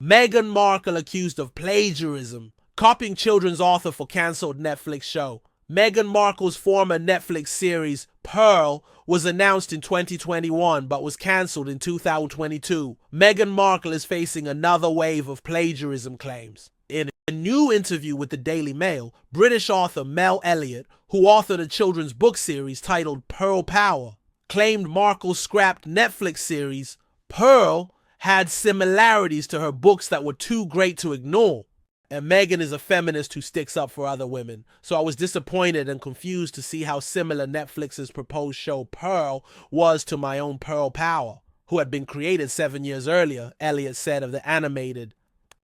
Meghan Markle accused of plagiarism, copying children's author for cancelled Netflix show. Meghan Markle's former Netflix series, Pearl, was announced in 2021 but was cancelled in 2022. Meghan Markle is facing another wave of plagiarism claims. In a new interview with the Daily Mail, British author Mel Elliott, who authored a children's book series titled Pearl Power, claimed Markle's scrapped Netflix series, Pearl, had similarities to her books that were too great to ignore. And Meghan is a feminist who sticks up for other women, so I was disappointed and confused to see how similar Netflix's proposed show Pearl was to my own Pearl Power, who had been created 7 years earlier, Elliott said of the animated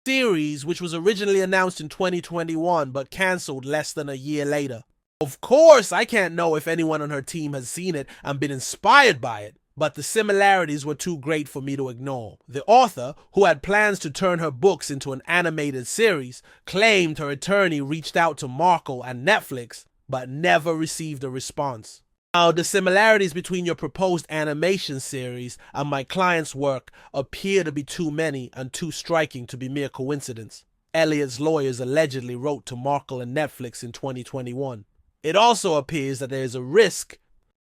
series, which was originally announced in 2021 but cancelled less than a year later. Of course, I can't know if anyone on her team has seen it and been inspired by it, but the similarities were too great for me to ignore. The author, who had plans to turn her books into an animated series, claimed her attorney reached out to Markle and Netflix, but never received a response. Now, the similarities between your proposed animation series and my client's work appear to be too many and too striking to be mere coincidence, Elliott's lawyers allegedly wrote to Markle and Netflix in 2021. It also appears that there is a risk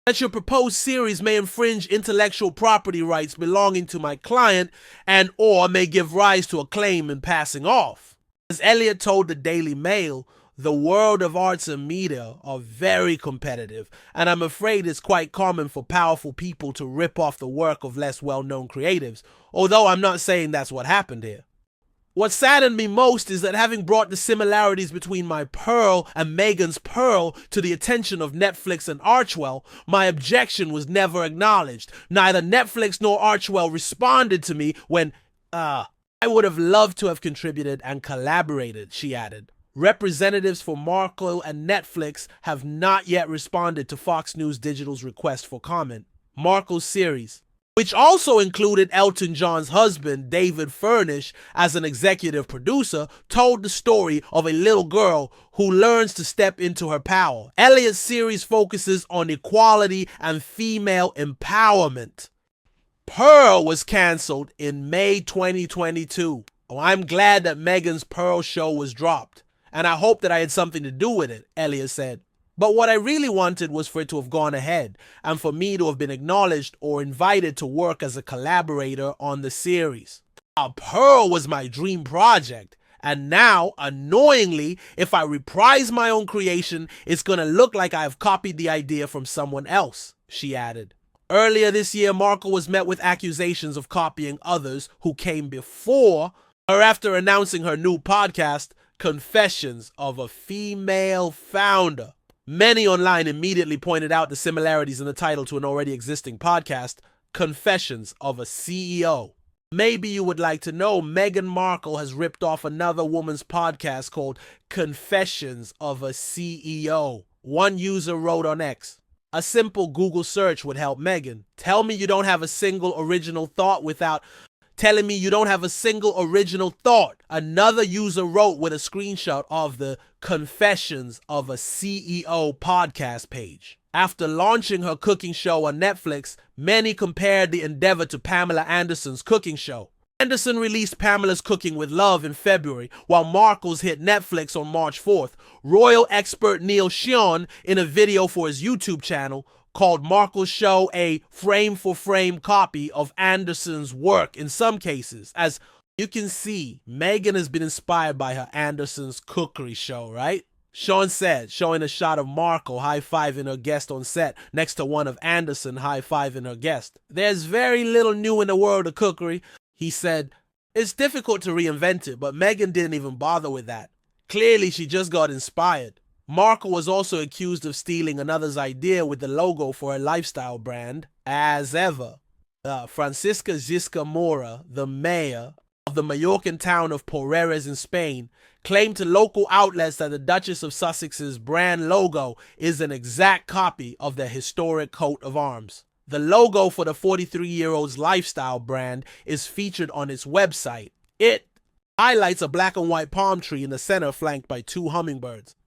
that your proposed series may infringe intellectual property rights belonging to my client and or may give rise to a claim in passing off. As Elliott told the Daily Mail, the world of arts and media are very competitive, and I'm afraid it's quite common for powerful people to rip off the work of less well-known creatives, although I'm not saying that's what happened here. What saddened me most is that having brought the similarities between my Pearl and Meghan's Pearl to the attention of Netflix and Archwell, my objection was never acknowledged. Neither Netflix nor Archwell responded to me when, I would have loved to have contributed and collaborated, she added. Representatives for Markle and Netflix have not yet responded to Fox News Digital's request for comment. Markle's series, which also included Elton John's husband, David Furnish, as an executive producer, told the story of a little girl who learns to step into her power. Elliott's series focuses on equality and female empowerment. Pearl was cancelled in May 2022. I'm glad that Meghan's Pearl show was dropped, and I hope that I had something to do with it, Elliott said. But what I really wanted was for it to have gone ahead, and for me to have been acknowledged or invited to work as a collaborator on the series. Pearl was my dream project, and now, annoyingly, if I reprise my own creation, it's gonna look like I have copied the idea from someone else, she added. Earlier this year, Markle was met with accusations of copying others who came before her after announcing her new podcast, Confessions of a Female Founder. Many online immediately pointed out the similarities in the title to an already existing podcast, Confessions of a CEO. Maybe you would like to know Meghan Markle has ripped off another woman's podcast called Confessions of a CEO. One user wrote on X, a simple Google search would help Meghan. Tell me you don't have a single original thought without telling me you don't have a single original thought. Another user wrote with a screenshot of the Confessions of a CEO podcast page. After launching her cooking show on Netflix, many compared the endeavor to Pamela Anderson's cooking show. Anderson released Pamela's Cooking with Love in February, while Markle's hit Netflix on March 4th. Royal expert Neil Sheon, in a video for his YouTube channel, called Markle's show a frame-for-frame copy of Anderson's work in some cases. As you can see, Meghan has been inspired by her Anderson's cookery show, right? Sean said, showing a shot of Markle high-fiving her guest on set next to one of Anderson high-fiving her guest. There's very little new in the world of cookery, he said. It's difficult to reinvent it, but Meghan didn't even bother with that. Clearly, she just got inspired. Markle was also accused of stealing another's idea with the logo for her lifestyle brand, as ever. Francisca Zisca Mora, the mayor of the Mallorcan town of Porreres in Spain, claimed to local outlets that the Duchess of Sussex's brand logo is an exact copy of their historic coat of arms. The logo for the 43-year-old's lifestyle brand is featured on its website. It highlights a black and white palm tree in the center flanked by two hummingbirds.